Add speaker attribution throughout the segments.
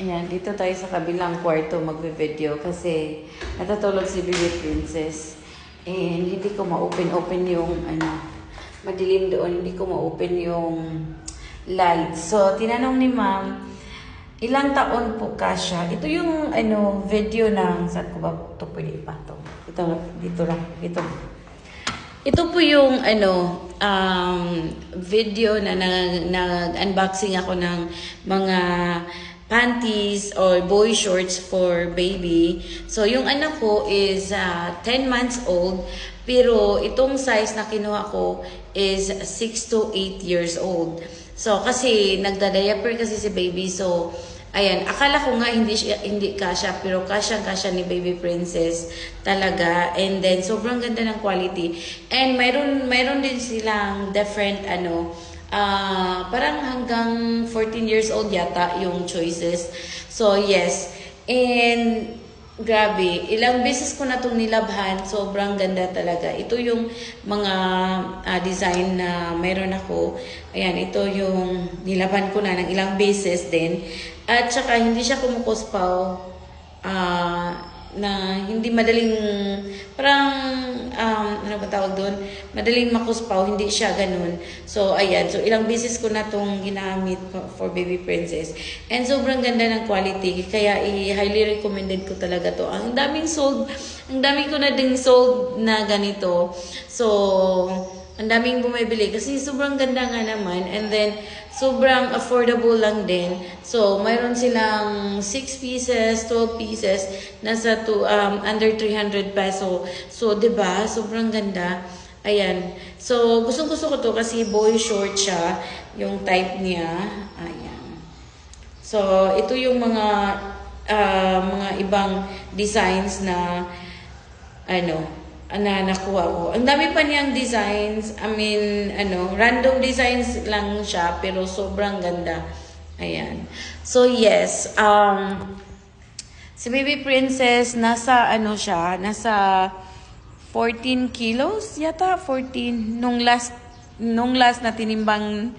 Speaker 1: Ayan, dito tayo sa kabilang kwarto magbe-video kasi natutulog si Baby Princess. And hindi ko ma-open yung madilim doon, hindi ko ma-open yung light. So, tinanong ni ma'am, ilang taon po ka siya? Ito yung video ng, saan ko ba ito pwede ipato? Ito, dito lang, ito. Ito po yung video na nag-unboxing ako ng mga panties or boy shorts for baby. So, yung anak ko is 10 months old. Pero itong size na kinuha ko is 6 to 8 years old. So, kasi nagda-diaper kasi si baby. So, ayan, akala ko nga hindi kasya, pero kasya ni Baby Princess talaga. And then, sobrang ganda ng quality. And mayroon din silang different parang hanggang 14 years old yata yung choices. So, yes. And, grabe. Ilang beses ko na itong nilabhan. Sobrang ganda talaga. Ito yung mga design na mayroon ako. Ayan, ito yung nilabhan ko na ng ilang beses din. At saka, hindi siya kumukuspaw. Na hindi madaling, parang, ano ba tawag doon? Madaling makuspaw, hindi siya ganun. So, ayan. So, ilang beses ko na itong ginamit for Baby Princess. And sobrang ganda ng quality. Kaya, highly recommended ko talaga to. Ang daming sold, ang dami ko na ding sold na ganito. So, ang daming bumibili. Kasi sobrang ganda nga naman. And then, sobrang affordable lang din. So, mayroon silang 6 pieces, 12 pieces, nasa under 300 peso. So, 'di ba? Sobrang ganda. Ayan. So, gustong-gusto ko to kasi boy short siya, yung type niya. Ayan. So, ito yung mga ibang designs na na nakuha ko. Ang dami pa niyang designs. I mean, random designs lang siya, pero sobrang ganda. Ayan. So, yes. Si Baby Princess, nasa nasa 14 kilos yata, 14. Nung last na tinimbang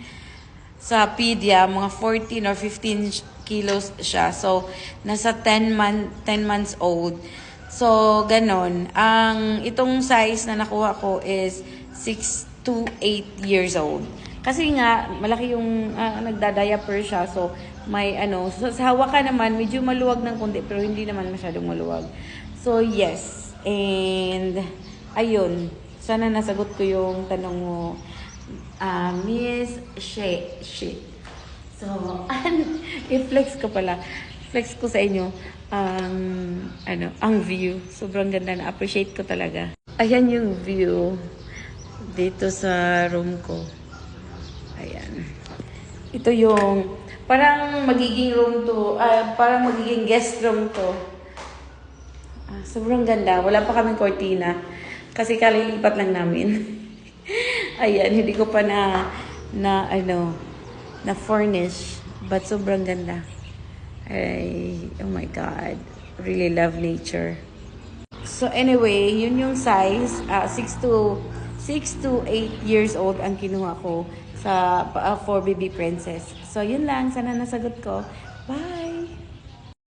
Speaker 1: sa pedia, mga 14 or 15 kilos siya. So, nasa 10 months old. So, ganon. Itong size na nakuha ko is 6 to 8 years old. Kasi nga, malaki yung nagda-diaper siya. So, may so, sa hawakan naman, medyo maluwag ng kundi, pero hindi naman masyadong maluwag. So, yes. And, ayun. Sana nasagot ko yung tanong mo. Miss She. So, i-flex ko pala. Flex ko sa inyo ang view. Sobrang ganda, na appreciate ko talaga. Ayan yung view dito sa room ko. Ayan. Ito yung parang magiging room to, parang magiging guest room to. Sobrang ganda. Wala pa kaming cortina kasi kalilipat lang namin. Ayan, hindi ko pa na furnish, but sobrang ganda. Oh my God. Really love nature. So anyway, yun yung size. 6 to 8 years old ang kinuha ko for Baby Princess. So yun lang. Sana nasagot ko. Bye!